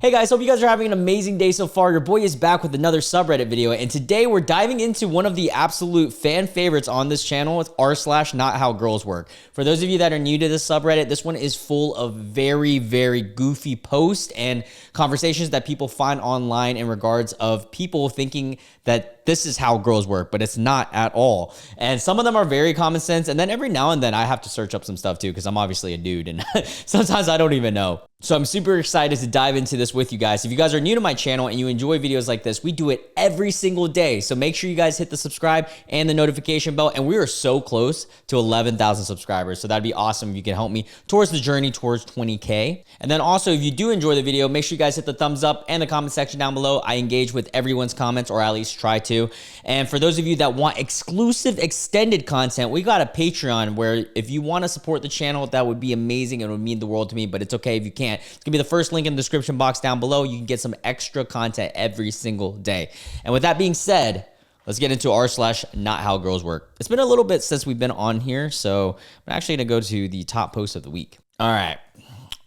Hey guys, hope you guys are having an amazing day so far. Your boy is back with another subreddit video, and today we're diving into one of the absolute fan favorites on this channel. It's r/NotHowGirlsWork. For those of you that are new to this subreddit, this one is full of very, very goofy posts and conversations that people find online in regards of people thinking that this is how girls work, but it's not at all. And some of them are very common sense, and then every now and then I have to search up some stuff too, because I'm obviously a dude, and sometimes I don't even know. So I'm super excited to dive into this with you guys. If you guys are new to my channel and you enjoy videos like this, we do it every single day. So make sure you guys hit the subscribe and the notification bell. And we are so close to 11,000 subscribers. So that'd be awesome if you can help me towards the journey towards 20K. And then also, if you do enjoy the video, make sure you guys hit the thumbs up and the comment section down below. I engage with everyone's comments, or at least try to. And for those of you that want exclusive extended content, we got a Patreon where if you want to support the channel, that would be amazing. It would mean the world to me, but it's okay if you can't. It's gonna be the first link in the description box down below. You can get some extra content every single day. And with that being said, let's get into r/NotHowGirlsWork. It's been a little bit since we've been on here, so I'm actually gonna go to the top post of the week. All right,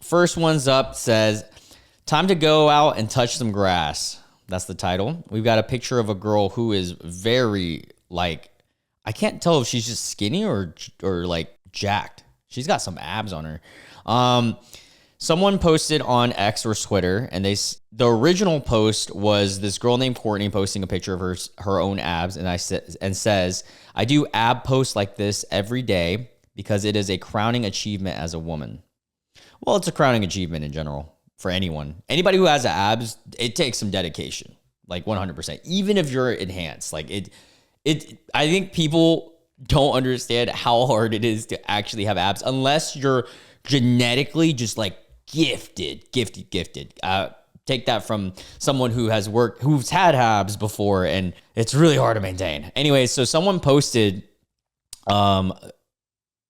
first one's up, says, "Time to go out and touch some grass." That's the title. We've got a picture of a girl who is very, like, I can't tell if she's just skinny or like jacked. She's got some abs on her. Someone posted on X or Twitter, and the original post was this girl named Courtney posting a picture of her own abs, and says, "I do ab posts like this every day because it is a crowning achievement as a woman." Well, it's a crowning achievement in general for anyone. Anybody who has abs, it takes some dedication, like 100%. Even if you're enhanced, like I think people don't understand how hard it is to actually have abs unless you're genetically just like gifted. Take that from someone who's had abs before, and it's really hard to maintain. Anyway, so someone posted in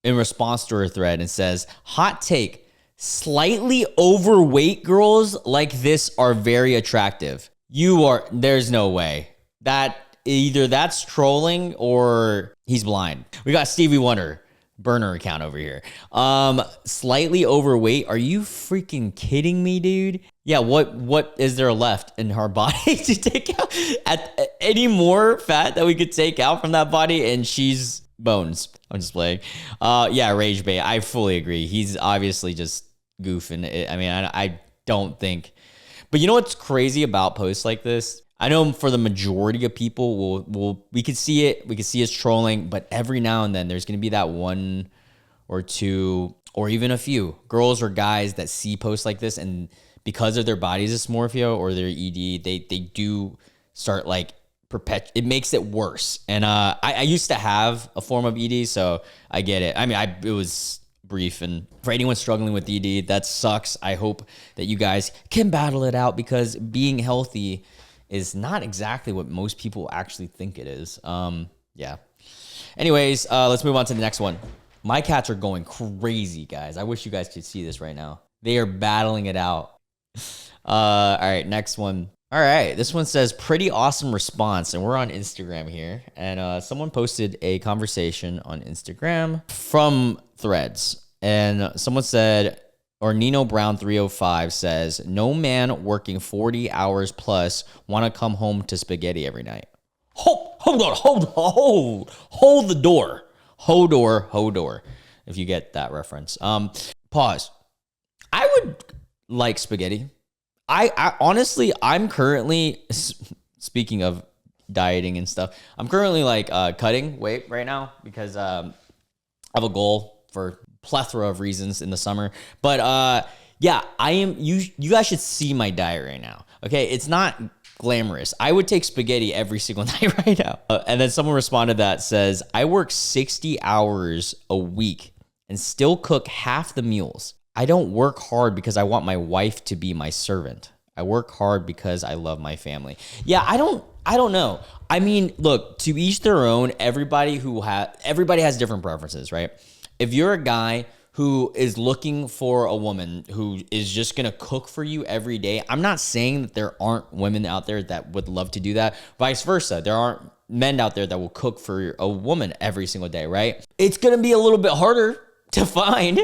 response to her thread and says, "Hot take, slightly overweight girls like this are very attractive." There's no way. Either that's trolling or he's blind. We got Stevie Wonder burner account over here. Slightly overweight. Are you freaking kidding me, dude? Yeah, what is there left in her body to take out? Any more fat that we could take out from that body, and she's bones. I'm just playing. Yeah, rage bait. I fully agree. He's obviously just goofing. I mean, I don't think. But you know what's crazy about posts like this? I know for the majority of people, we could see it. We could see it's trolling, but every now and then there's going to be that one or two or even a few girls or guys that see posts like this, and because of their body dysmorphia or their ED, they do start like it makes it worse. And I used to have a form of ED, so I get it. I mean, it was brief, and for anyone struggling with ED, that sucks. I hope that you guys can battle it out, because being healthy is not exactly what most people actually think it is. Yeah. Anyways, let's move on to the next one. My cats are going crazy, guys. I wish you guys could see this right now. They are battling it out. All right, next one. All right, this one says, "Pretty awesome response," and we're on Instagram here. And someone posted a conversation on Instagram from Threads, and someone said, or Nino Brown 305 says, "No man working 40 hours plus want to come home to spaghetti every night." Hold the door. Hold door. If you get that reference. Pause. I would like spaghetti. I honestly, I'm currently, speaking of dieting and stuff, I'm currently like cutting weight right now because I have a goal for plethora of reasons in the summer. But yeah, you guys should see my diet right now. Okay, it's not glamorous. I would take spaghetti every single night right now. And then someone responded that says, "I work 60 hours a week and still cook half the meals. I don't work hard because I want my wife to be my servant. I work hard because I love my family." Yeah, I don't know. I mean, look, to each their own. Everybody has different preferences, right? If you're a guy who is looking for a woman who is just going to cook for you every day, I'm not saying that there aren't women out there that would love to do that. Vice versa. There aren't men out there that will cook for a woman every single day, right? It's going to be a little bit harder to find.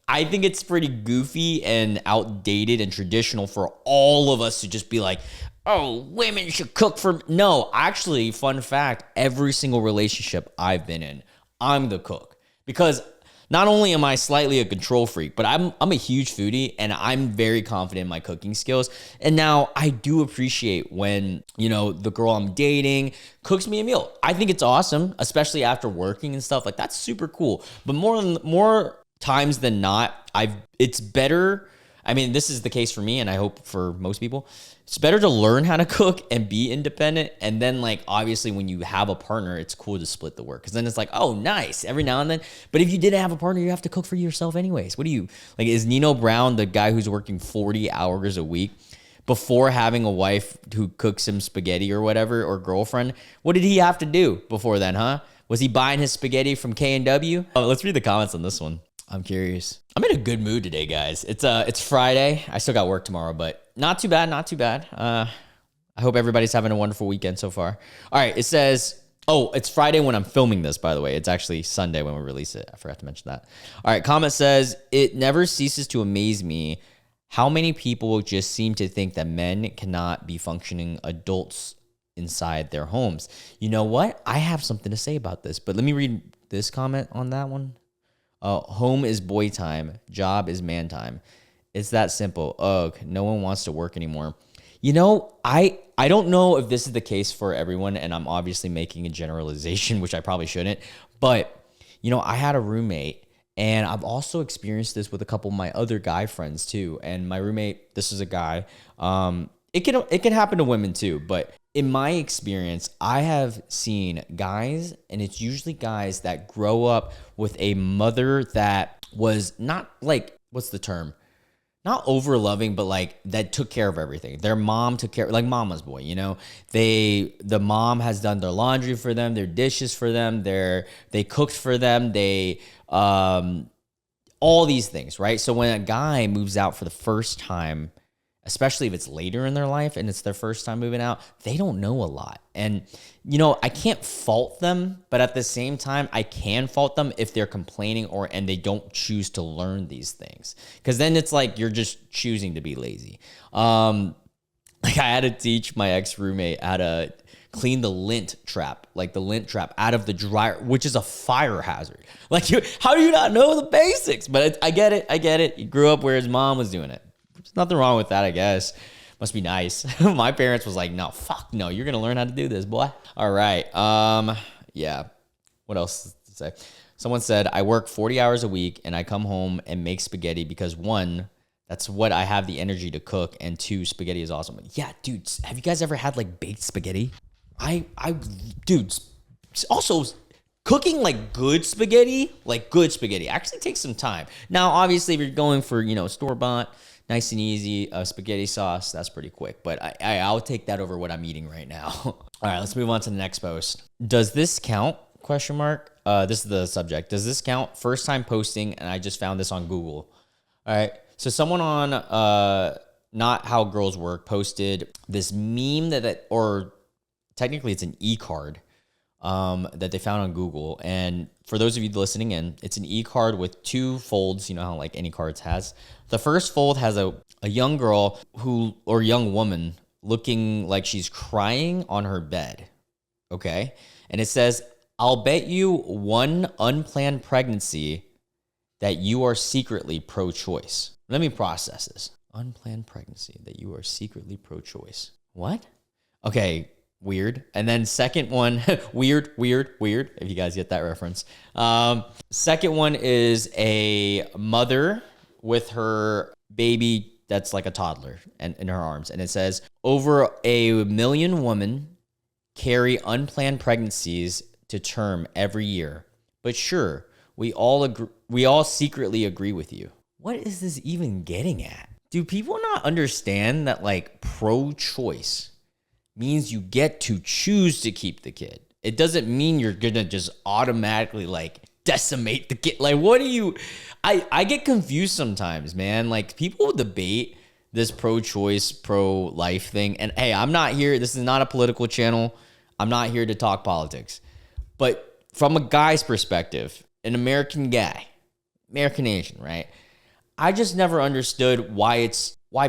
I think it's pretty goofy and outdated and traditional for all of us to just be like, oh, women should cook for. No, actually, fun fact, every single relationship I've been in, I'm the cook. Because not only am I slightly a control freak, but I'm a huge foodie and I'm very confident in my cooking skills. And now I do appreciate when, the girl I'm dating cooks me a meal. I think it's awesome, especially after working and stuff. Like, that's super cool. But more times than not, it's better. I mean, this is the case for me, and I hope for most people. It's better to learn how to cook and be independent. And then, like, obviously, when you have a partner, it's cool to split the work. Because then it's like, oh, nice, every now and then. But if you didn't have a partner, you have to cook for yourself anyways. What do you, like, is Nino Brown the guy who's working 40 hours a week before having a wife who cooks him spaghetti or whatever, or girlfriend? What did he have to do before then, huh? Was he buying his spaghetti from K&W? Oh, let's read the comments on this one. I'm curious. I'm in a good mood today, guys. It's Friday. I still got work tomorrow, but not too bad, not too bad. I hope everybody's having a wonderful weekend so far. All right, it says, it's Friday when I'm filming this, by the way. It's actually Sunday when we release it. I forgot to mention that. All right, comment says, it never ceases to amaze me how many people just seem to think that men cannot be functioning adults inside their homes. You know what? I have something to say about this, but let me read this comment on that one. Home is boy time. Job is man time. It's that simple. Ugh, no one wants to work anymore. I don't know if this is the case for everyone, and I'm obviously making a generalization, which I probably shouldn't. But, I had a roommate, and I've also experienced this with a couple of my other guy friends too. And my roommate, this is a guy. It can happen to women too, but in my experience, I have seen guys, and it's usually guys that grow up with a mother that was not like, what's the term? Not over loving, but like that took care of everything. Their mom took care, like mama's boy, the mom has done their laundry for them, their dishes for them, they cooked for them, all these things, right? So when a guy moves out for the first time, especially if it's later in their life and it's their first time moving out, they don't know a lot. And, I can't fault them, but at the same time, I can fault them if they're complaining and they don't choose to learn these things. Because then it's like you're just choosing to be lazy. Like I had to teach my ex-roommate how to clean the lint trap out of the dryer, which is a fire hazard. Like, how do you not know the basics? But I get it. He grew up where his mom was doing it. There's nothing wrong with that, I guess. Must be nice. My parents was like, no, fuck no, you're gonna learn how to do this, boy. All right. Yeah. What else to say? Someone said, I work 40 hours a week and I come home and make spaghetti because one, that's what I have the energy to cook, and two, spaghetti is awesome. Yeah, dude, have you guys ever had like baked spaghetti? Dude, also cooking like good spaghetti actually takes some time. Now, obviously, if you're going for, store-bought, nice and easy, spaghetti sauce, that's pretty quick. But I'll take that over what I'm eating right now. All right, let's move on to the next post. Does this count? ? This is the subject. Does this count? First time posting, and I just found this on Google. All right, so someone on NotHowGirlsWork posted this meme or technically it's an e-card that they found on Google. And for those of you listening in, it's an e-card with two folds, how like any cards has. The first fold has a young girl or young woman looking like she's crying on her bed. Okay. And it says, I'll bet you one unplanned pregnancy that you are secretly pro-choice. Let me process this. Unplanned pregnancy that you are secretly pro-choice. What? Okay. Weird. And then second one, weird, if you guys get that reference. Second one is a mother with her baby that's like a toddler and in her arms. And it says, over 1 million women carry unplanned pregnancies to term every year. But sure, we all secretly agree with you. What is this even getting at? Do people not understand that like pro-choice means you get to choose to keep the kid? It doesn't mean you're gonna just automatically like decimate the kid. Like, what do you, I get confused sometimes, man. Like, people debate this pro-choice, pro-life thing. And hey, I'm not here, this is not a political channel. I'm not here to talk politics. But from a guy's perspective, an American guy, American Asian, right? I just never understood why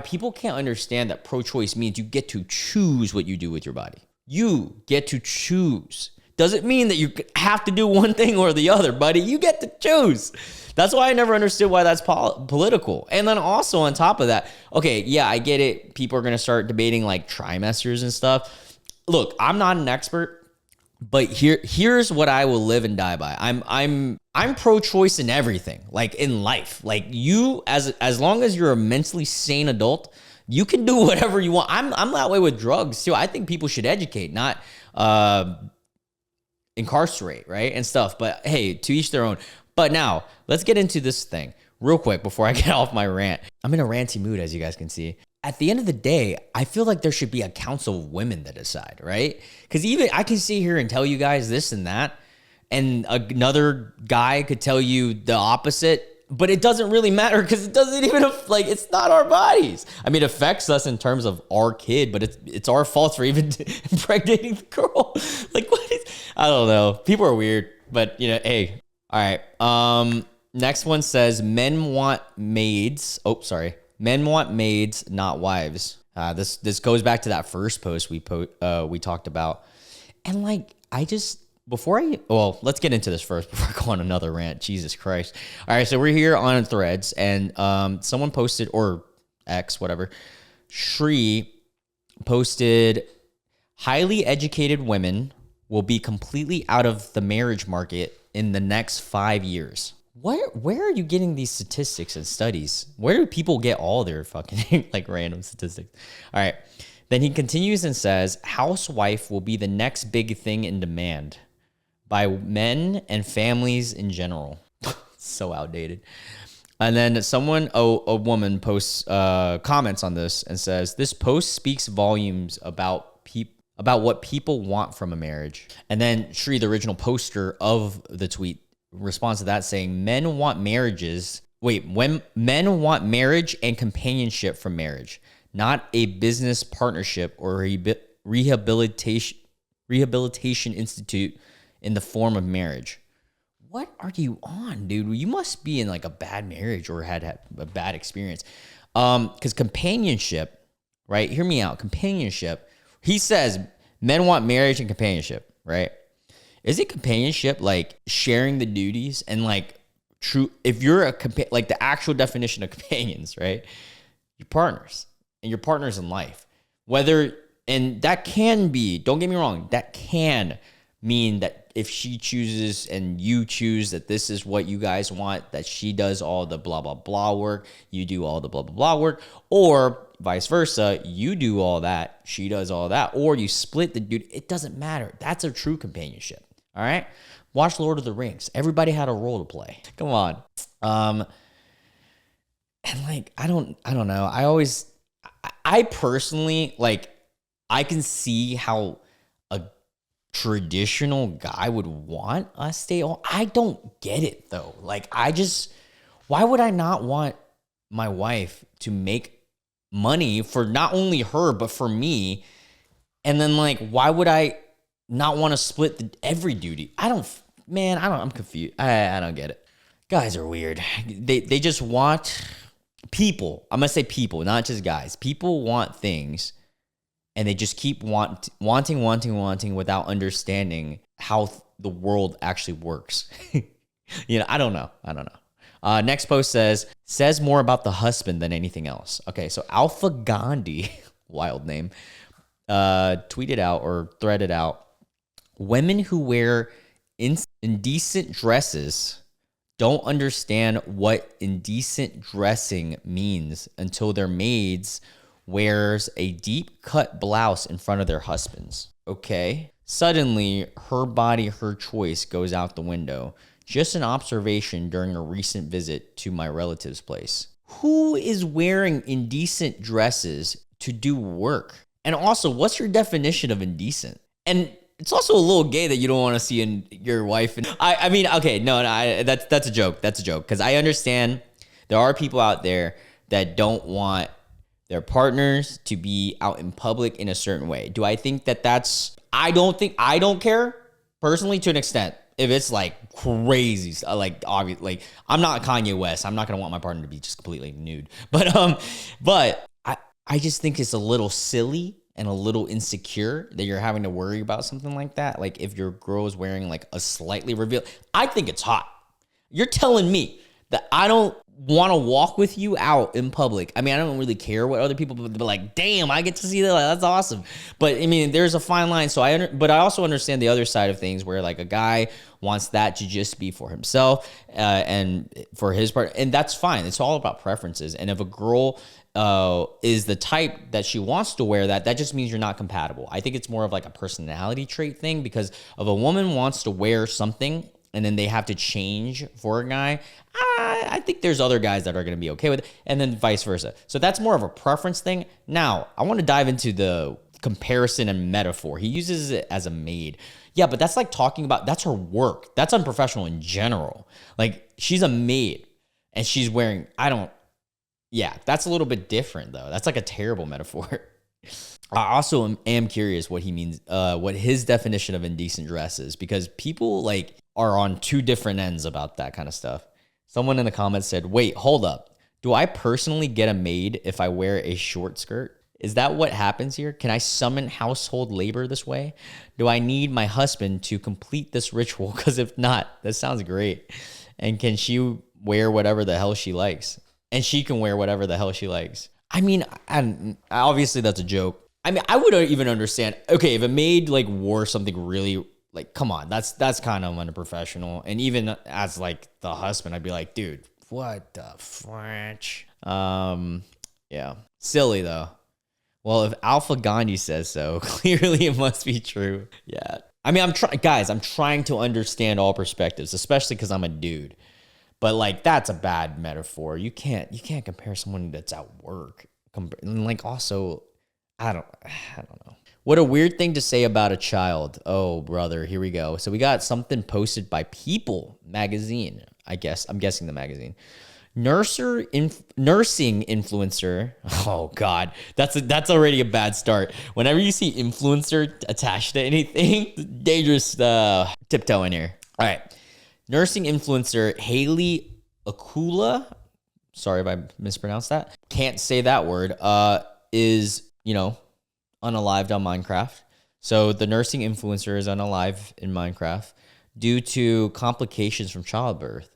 people can't understand that pro-choice means you get to choose what you do with your body. You get to choose. Doesn't mean that you have to do one thing or the other, buddy. You get to choose. That's why I never understood why that's political. And then also on top of that, okay, yeah, I get it. People are going to start debating like trimesters and stuff. Look, I'm not an expert, but here's what I will live and die by. I'm pro-choice in everything, like in life. Like you, as long as you're a mentally sane adult, you can do whatever you want. I'm that way with drugs too. I think people should educate, not incarcerate, right? And stuff. But hey, to each their own. But now let's get into this thing real quick before I get off my rant. I'm in a ranty mood, as you guys can see. At the end of the day, I feel like there should be a council of women that decide, right? Because even I can sit here and tell you guys this and that, and another guy could tell you the opposite, but it doesn't really matter because it doesn't even, like, it's not our bodies. I mean, it affects us in terms of our kid, but it's our fault for even impregnating the girl. Like, what is, I don't know. People are weird, but you know, hey. All right. Next one says men want maids. Oh, sorry. Men want maids, not wives. This goes back to that first post we talked about. And like, let's get into this first before I go on another rant. Jesus Christ. All right. So we're here on Threads and someone posted, or X, whatever. Shri posted, highly educated women will be completely out of the marriage market in the next 5 years. Where are you getting these statistics and studies? Where do people get all their fucking like random statistics? All right. Then he continues and says, housewife will be the next big thing in demand by men and families in general. So outdated. And then a woman posts, comments on this and says, this post speaks volumes about what people want from a marriage. And then Shri, the original poster of the tweet, responds to that saying, when men want marriage and companionship from marriage, not a business partnership or rehabilitation institute in the form of marriage. What are you on, dude? You must be in like a bad marriage or had a bad experience. Because companionship, right? Hear me out. Companionship. He says men want marriage and companionship, right? Is it companionship like sharing the duties and like true? If you're like the actual definition of companions, right? Your partners and your partners in life. And that can be, don't get me wrong, that can mean that if she chooses and you choose that this is what you guys want, that she does all the blah, blah, blah work, you do all the blah, blah, blah work, or vice versa, you do all that, she does all that, or you split the dude. It doesn't matter. That's a true companionship. All right. Watch Lord of the Rings. Everybody had a role to play. Come on. And like, I don't know. I personally, like, I can see how a traditional guy would want a stay home. I don't get it though. Like, why would I not want my wife to make money for not only her, but for me? And then like, why would I not want to split every duty? I'm confused. I don't get it. Guys are weird. They just want people. I'm going to say people, not just guys. People want things and they just keep wanting without understanding how the world actually works. You know, I don't know. Next post says more about the husband than anything else. Okay, so Alpha Gandhi, wild name, tweeted out or threaded out, women who wear indecent dresses don't understand what indecent dressing means until their maids wears a deep cut blouse in front of their husbands. Okay. Suddenly, her body, her choice goes out the window. Just an observation during a recent visit to my relative's place. Who is wearing indecent dresses to do work? And also, what's your definition of indecent? And it's also a little gay that you don't want to see in your wife. And I mean, okay, no, that's a joke. That's a joke. Because I understand there are people out there that don't want their partners to be out in public in a certain way. Do I think that I don't care personally, to an extent. if it's like crazy, like obvious, like I'm not Kanye West. I'm not gonna want my partner to be just completely nude. But I just think it's a little silly and a little insecure that you're having to worry about something like that. Like if your girl is wearing like a slightly revealed, I think it's hot. You're telling me that I don't want to walk with you out in public. I mean, I don't really care what other people, but like, damn, I get to see that. Like, that's awesome. But I mean, there's a fine line. So but I also understand the other side of things where like a guy wants that to just be for himself and for his part. And that's fine. It's all about preferences. And if a girl is the type that she wants to wear that just means you're not compatible. I think it's more of like a personality trait thing, because if a woman wants to wear something and then they have to change for a guy, I think there's other guys that are going to be okay with it, and then vice versa. So that's more of a preference thing. Now, I want to dive into the comparison and metaphor. He uses it as a maid. Yeah, but that's like talking about, that's her work. That's unprofessional in general. Like, she's a maid and she's wearing, yeah, that's a little bit different though. That's like a terrible metaphor. I also am curious what he means, what his definition of indecent dress is, because people like are on two different ends about that kind of stuff. Someone in the comments said, wait, hold up. Do I personally get a maid if I wear a short skirt? Is that what happens here? Can I summon household labor this way? Do I need my husband to complete this ritual? Because if not, that sounds great. And can she wear whatever the hell she likes? And she can wear whatever the hell she likes. I mean, obviously that's a joke. I mean, I would even understand, okay, if a maid like wore something really, like, come on, that's kind of unprofessional. And even as like the husband, I'd be like, dude, what the French? Yeah, silly though. Well, if Alpha Gandhi says so, clearly it must be true. Yeah, I mean, I'm trying to understand all perspectives, especially because I'm a dude. But like, that's a bad metaphor. You can't compare someone that's at work. And like, also, I don't know. What a weird thing to say about a child. Oh, brother, here we go. So we got something posted by People magazine. I'm guessing the magazine. Nursing influencer. Oh God, that's already a bad start. Whenever you see influencer attached to anything, dangerous tiptoe in here. All right, nursing influencer Haley Akula. Sorry if I mispronounced that. Can't say that word. Is unalived on Minecraft. So the nursing influencer is unalive in Minecraft due to complications from childbirth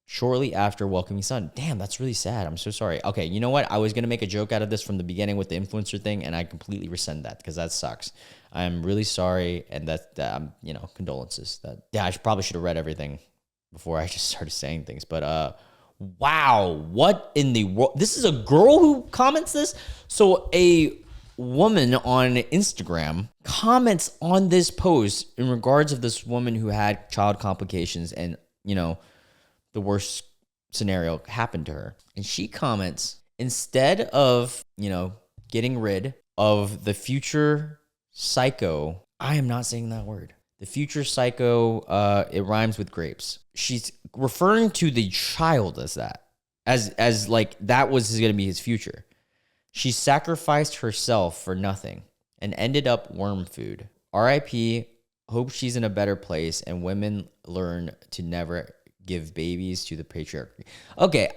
shortly after welcoming son. Damn, that's really sad. I'm so sorry. Okay, you know what? I was going to make a joke out of this from the beginning with the influencer thing, and I completely rescind that because that sucks. I'm really sorry, and condolences. I probably should have read everything before I just started saying things. But wow, what in the world? This is a girl who comments this? So a woman on Instagram comments on this post in regards of this woman who had child complications and, the worst scenario happened to her. And she comments, instead of, getting rid of the future psycho, I am not saying that word. The future psycho, it rhymes with grapes. She's referring to the child as that, as like that was going to be his future. She sacrificed herself for nothing and ended up worm food. RIP, hope she's in a better place and women learn to never give babies to the patriarchy. Okay,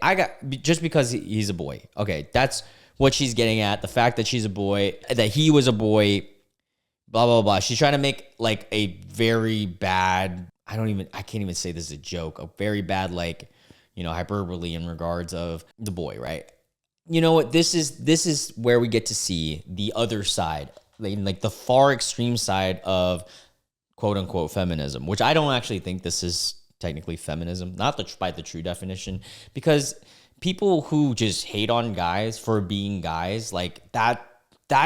just because he's a boy. Okay, that's what she's getting at. The fact that she's a boy, that he was a boy, blah, blah, blah. She's trying to make like a very bad, I can't even say this is a joke, a very bad hyperbole in regards of the boy, right? You know what? This is where we get to see the other side, like the far extreme side of quote unquote feminism, which I don't actually think this is technically feminism, not by the true definition, because people who just hate on guys for being guys, like that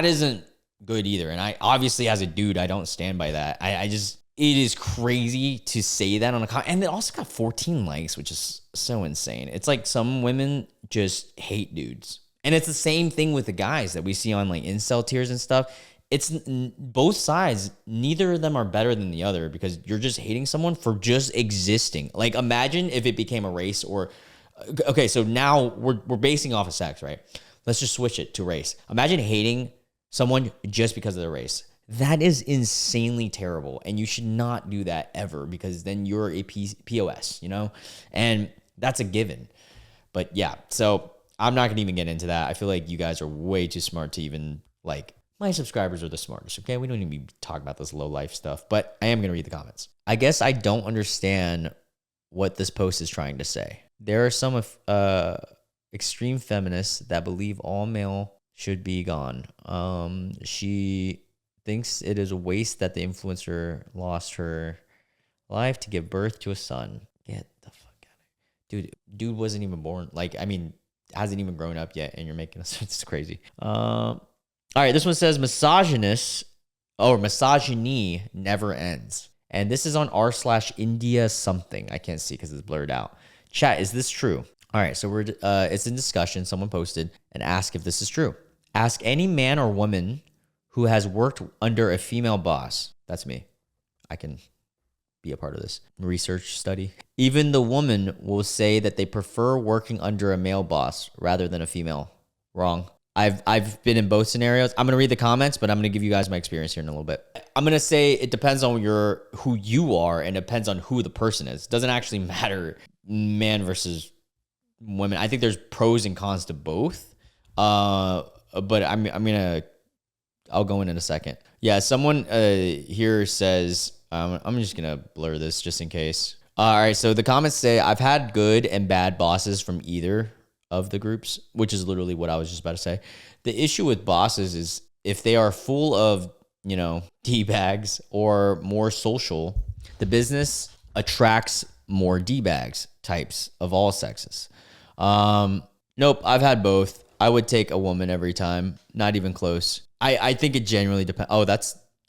isn't good either. And I obviously, as a dude, I don't stand by that. It is crazy to say that on a comment. And it also got 14 likes, which is so insane. It's like some women just hate dudes. And it's the same thing with the guys that we see on like incel tiers and stuff. It's both sides. Neither of them are better than the other because you're just hating someone for just existing. Like imagine if it became a race or, okay, so now we're basing off of sex, right? Let's just switch it to race. Imagine hating someone just because of their race. That is insanely terrible. And you should not do that ever, because then you're a POS, you know? And that's a given. But yeah, so I'm not going to even get into that. I feel like you guys are way too smart to even, like, my subscribers are the smartest, okay? We don't even talk about this low life stuff, but I am going to read the comments. I guess I don't understand what this post is trying to say. There are some extreme feminists that believe all male should be gone. She thinks it is a waste that the influencer lost her life to give birth to a son. Get the fuck out of here. Dude wasn't even born. Like, I mean, hasn't even grown up yet, and you're making us, it's crazy. All right, this one says misogyny never ends. And this is on r/India something. I can't see because it's blurred out. Chat, is this true? All right, so it's in discussion. Someone posted and asked if this is true. Ask any man or woman who has worked under a female boss. That's me. I can be a part of this research study. Even the woman will say that they prefer working under a male boss rather than a female. Wrong. I've been in both scenarios. I'm going to read the comments, but I'm going to give you guys my experience here in a little bit. I'm going to say it depends on who you are, and it depends on who the person is. It doesn't actually matter man versus women. I think there's pros and cons to both. But I'll go in a second. Yeah, someone here says, I'm just going to blur this just in case. All right, so the comments say, I've had good and bad bosses from either of the groups, which is literally what I was just about to say. The issue with bosses is if they are full of, D-bags or more social, the business attracts more D-bags types of all sexes. Nope, I've had both. I would take a woman every time. Not even close. I think it genuinely depends.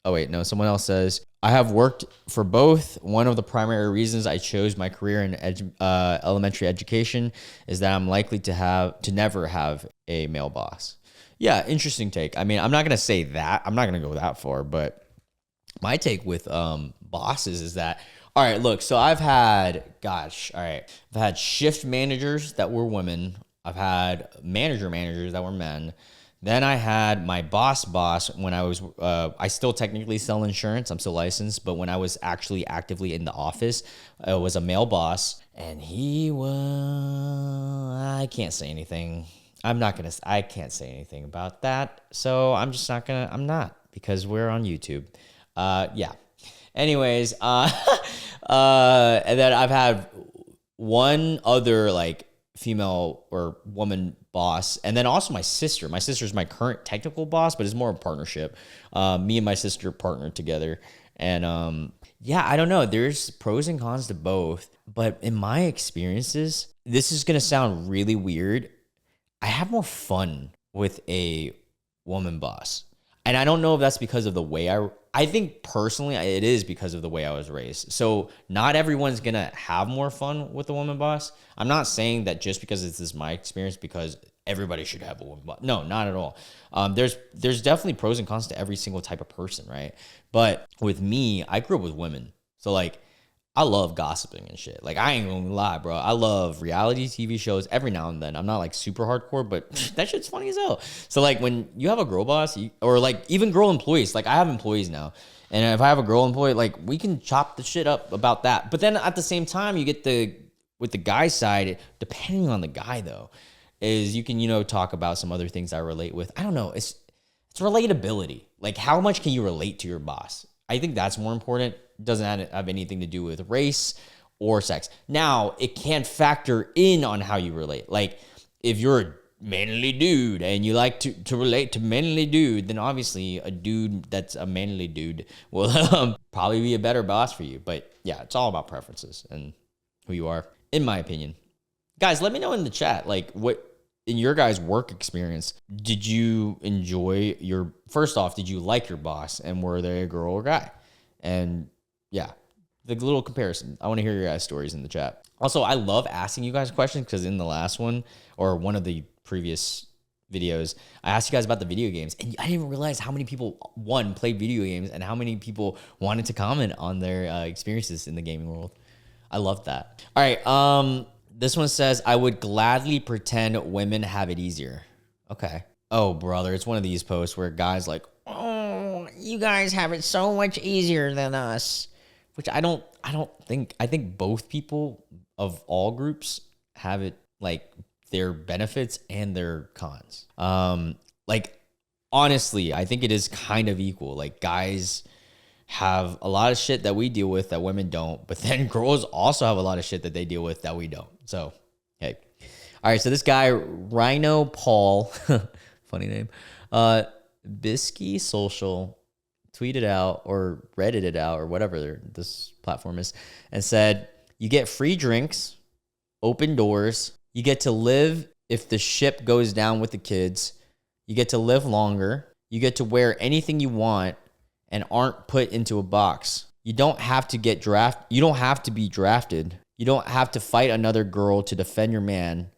Oh, wait, no. Someone else says, I have worked for both. One of the primary reasons I chose my career in elementary education is that I'm likely to never have a male boss. Yeah, interesting take. I mean, I'm not going to say that. I'm not going to go that far, but my take with bosses is that, all right, look, so I've had shift managers that were women. I've had managers that were men. Then I had my boss when I was, I still technically sell insurance. I'm still licensed. But when I was actually actively in the office, it was a male boss. And I can't say anything. I can't say anything about that. So I'm not, because we're on YouTube. Yeah. Anyways, and then I've had one other female or woman boss, and then also my sister. My sister's my current technical boss, but it's more a partnership. Me and my sister partnered together, and I don't know. There's pros and cons to both, but in my experiences, this is gonna sound really weird. I have more fun with a woman boss, and I don't know if that's because of the way I think personally it is because of the way I was raised. So not everyone's going to have more fun with a woman boss. I'm not saying that just because this is my experience, because everybody should have a woman boss. No, not at all. There's definitely pros and cons to every single type of person, right? But with me, I grew up with women. So I love gossiping and shit. I ain't gonna lie, bro. I love reality TV shows every now and then. I'm not super hardcore, but that shit's funny as hell. So when you have a girl boss, or even girl employees, I have employees now. And if I have a girl employee, we can chop the shit up about that. But then at the same time, you get with the guy side, depending on the guy though, is you can, talk about some other things I relate with. I don't know. It's relatability. How much can you relate to your boss? I think that's more important. Doesn't have anything to do with race or sex. Now, it can factor in on how you relate. If you're a manly dude and you like to relate to manly dude, then obviously a dude that's a manly dude will probably be a better boss for you. But yeah, it's all about preferences and who you are, in my opinion. Guys, let me know in the chat, what in your guys' work experience, did you enjoy first off, did you like your boss, and were they a girl or guy? And yeah, the little comparison. I want to hear your guys' stories in the chat. Also, I love asking you guys questions, because in the last one, or one of the previous videos, I asked you guys about the video games, and I didn't even realize how many people, played video games, and how many people wanted to comment on their experiences in the gaming world. I love that. All right, this one says, I would gladly pretend women have it easier. Okay. Oh, brother, it's one of these posts where guys oh, you guys have it so much easier than us, which I think both people of all groups have it, like, their benefits and their cons. Like, honestly, I think it is kind of equal. Like, guys have a lot of shit that we deal with that women don't, but then girls also have a lot of shit that they deal with that we don't. So, hey. All right, so this guy, Rhino Paul, funny name, Bisky Social, tweeted out or Reddited out or whatever this platform is, and said, you get free drinks, open doors, you get to live if the ship goes down with the kids, you get to live longer, you get to wear anything you want and aren't put into a box. You don't have to get drafted. You don't have to be drafted. You don't have to fight another girl to defend your man.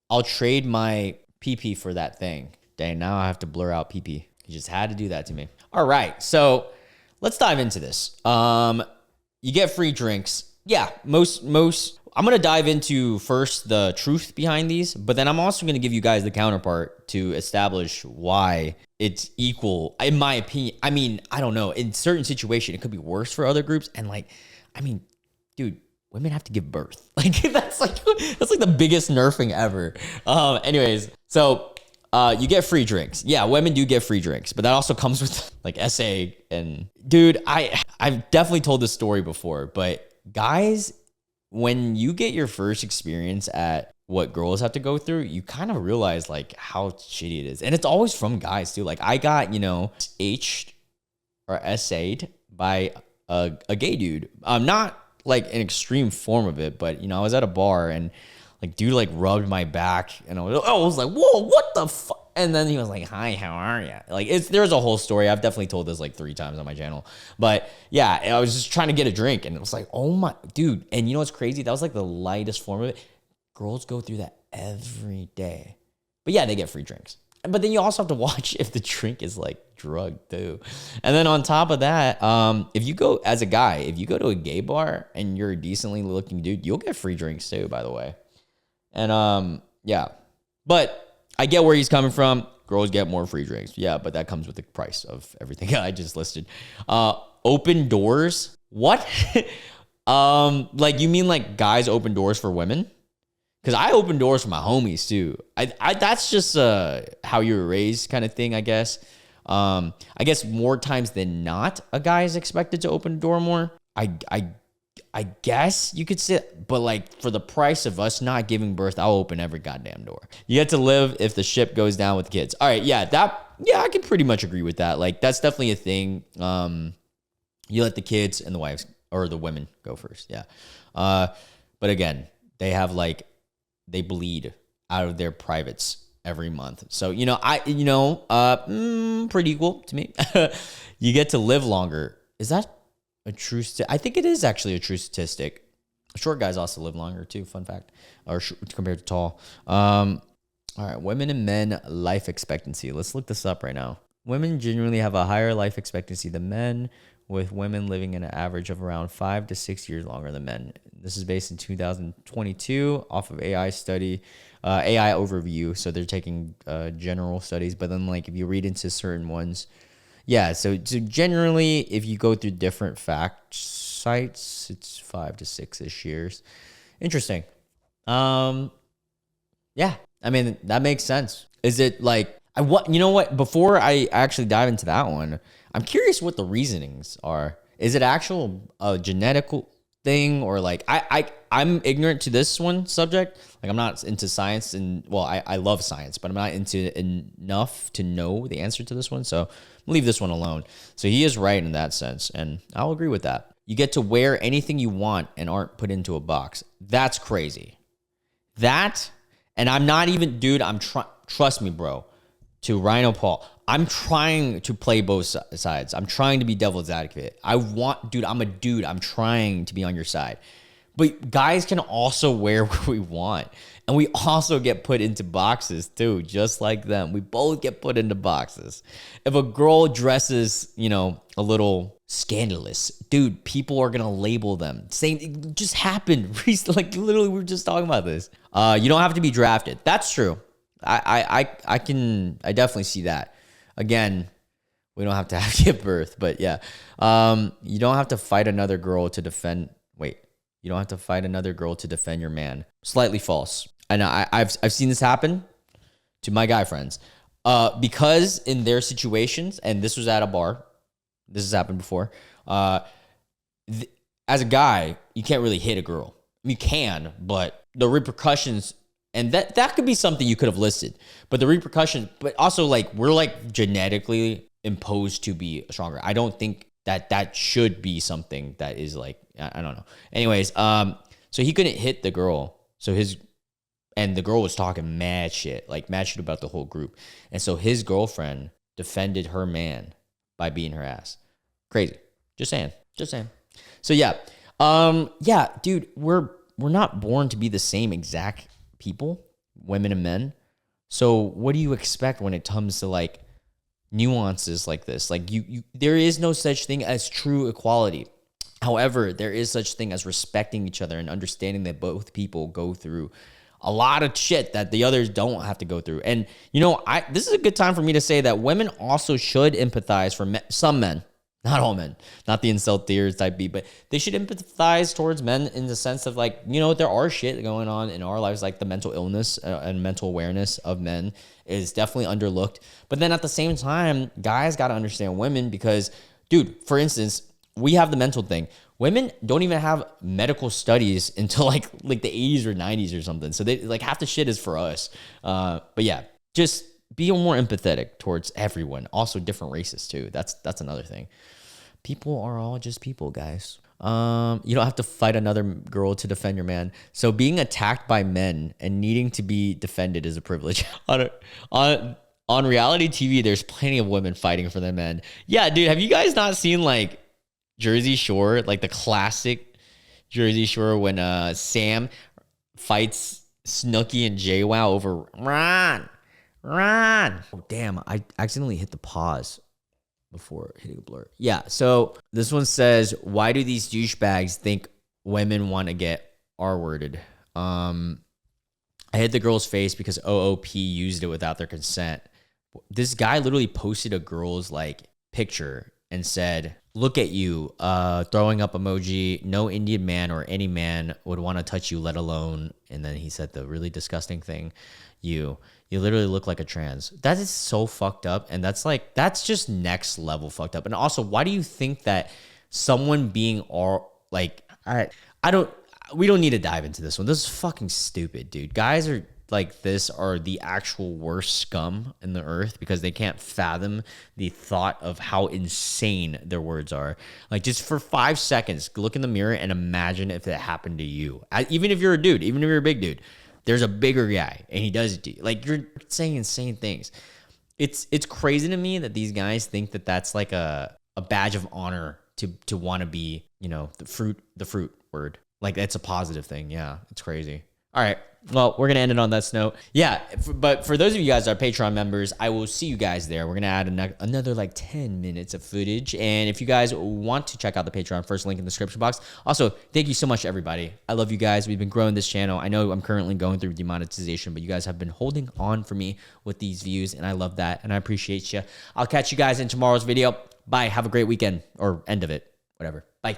I'll trade my PP for that thing. Dang, now I have to blur out PP. You just had to do that to me. All right, so let's dive into this. You get free drinks. Yeah, most. I'm going to dive into first the truth behind these, but then I'm also going to give you guys the counterpart to establish why it's equal, in my opinion. I mean, I don't know. In certain situations, it could be worse for other groups. And like, I mean, dude, women have to give birth. Like, that's like the biggest nerfing ever. Anyways, so you get free drinks. Yeah, women do get free drinks, but that also comes with like SA. And dude, I've definitely told this story before, but guys, when you get your first experience at what girls have to go through, you kind of realize like how shitty it is. And it's always from guys too. Like, I got, H'd or SA'd by a gay dude. Not like an extreme form of it, but I was at a bar and like dude like rubbed my back and I was like, whoa, what the fuck? And then he was like, hi, how are you? Like, there's a whole story. I've definitely told this like 3 times on my channel. But yeah, I was just trying to get a drink and it was like, oh my, dude. And you know what's crazy? That was like the lightest form of it. Girls go through that every day. But yeah, they get free drinks. But then you also have to watch if the drink is like drugged too. And then on top of that, if you go as a guy, if you go to a gay bar and you're a decently looking dude, you'll get free drinks too, by the way. And yeah, but I get where he's coming from. Girls get more free drinks. Yeah, but that comes with the price of everything I just listed. Open doors. What? Like, you mean like guys open doors for women? Because I open doors for my homies too. I that's just how you were raised kind of thing, I guess. I guess more times than not, a guy is expected to open the door more. I guess you could say, but like for the price of us not giving birth, I'll open every goddamn door. You get to live if the ship goes down with kids. All right, yeah, I can pretty much agree with that. Like, that's definitely a thing. You let the kids and the wives or the women go first. Yeah. But again, they have they bleed out of their privates every month. So, pretty equal to me. You get to live longer. Is that a true I think it is actually a true statistic. Short guys also live longer too, fun fact, or compared to tall. All right, women and men life expectancy. Let's look this up right now. Women generally have a higher life expectancy than men, with women living an average of around 5 to 6 years longer than men. This is based in 2022 off of AI study, AI overview. So they're taking general studies, but then like if you read into certain ones, yeah, so generally, if you go through different fact sites, it's 5 to 6-ish years. Interesting. Yeah, I mean, that makes sense. Is it like, you know what? Before I actually dive into that one, I'm curious what the reasonings are. Is it actual genetic thing, or like, I'm ignorant to this one subject. Like, I'm not into science, and well, I love science, but I'm not into enough to know the answer to this one. So leave this one alone. So he is right in that sense, and I'll agree with that. You get to wear anything you want and aren't put into a box. That's crazy. That, and I'm not even, dude, trust me, bro, to Rhino Paul, I'm trying to play both sides. I'm trying to be devil's advocate. Dude, I'm a dude. I'm trying to be on your side. But guys can also wear what we want. And we also get put into boxes too, just like them. We both get put into boxes. If a girl dresses, a little scandalous, dude, people are going to label them. Same, it just happened recently. Like, literally, we were just talking about this. You don't have to be drafted. That's true. I definitely see that. Again, We don't have to have give birth, but yeah. You don't have to fight another girl to defend. Wait, you don't have to fight another girl to defend your man. Slightly false. I know I've seen this happen to my guy friends. Because in their situations, and this was at a bar, this has happened before. As a guy, you can't really hit a girl. You can, but the repercussions, and that could be something you could have listed, but the repercussions, but also like we're like genetically imposed to be stronger. I don't think that should be something that is like, I don't know. Anyways, so he couldn't hit the girl. And the girl was talking mad shit about the whole group. And so his girlfriend defended her man by beating her ass. Crazy. Just saying. So yeah. Yeah, dude, we're not born to be the same exact people, women and men. So what do you expect when it comes to like nuances like this? Like there is no such thing as true equality. However, there is such thing as respecting each other and understanding that both people go through a lot of shit that the others don't have to go through. And, you know, this is a good time for me to say that women also should empathize for some men, not all men, not the incel theories type B, but they should empathize towards men in the sense of like, you know, there are shit going on in our lives, like the mental illness and mental awareness of men is definitely underlooked. But then at the same time, guys got to understand women because, dude, for instance, we have the mental thing. Women don't even have medical studies until like the 80s or 90s or something. So they like half the shit is for us. But yeah, just be more empathetic towards everyone. Also different races too. That's another thing. People are all just people, guys. You don't have to fight another girl to defend your man. So being attacked by men and needing to be defended is a privilege. On reality TV, there's plenty of women fighting for their men. Yeah, dude, have you guys not seen like Jersey Shore, like the classic Jersey Shore when Sam fights Snooki and JWoww over Ron. Oh, damn, I accidentally hit the pause before hitting a blur. Yeah, so this one says, why do these douchebags think women want to get R-worded? I hit the girl's face because OOP used it without their consent. This guy literally posted a girl's like picture and said, look at you, throwing up emoji. No Indian man or any man would want to touch you, let alone. And then he said the really disgusting thing, you literally look like a trans. That is so fucked up. And that's just next level fucked up. And also, why do you think that someone being we don't need to dive into this one. This is fucking stupid, dude. Guys are like this are the actual worst scum in the earth because they can't fathom the thought of how insane their words are. Like just for 5 seconds, look in the mirror and imagine if it happened to you. Even if you're a dude, even if you're a big dude, there's a bigger guy and he does it to you. Like you're saying insane things. It's crazy to me that these guys think that that's like a badge of honor to want to be, you know, the fruit word. Like that's a positive thing. Yeah, it's crazy. All right. Well, we're going to end it on that note. Yeah. But for those of you guys that are Patreon members, I will see you guys there. We're going to add another like 10 minutes of footage. And if you guys want to check out the Patreon, first link in the description box. Also, thank you so much, everybody. I love you guys. We've been growing this channel. I know I'm currently going through demonetization, but you guys have been holding on for me with these views. And I love that. And I appreciate you. I'll catch you guys in tomorrow's video. Bye. Have a great weekend or end of it. Whatever. Bye.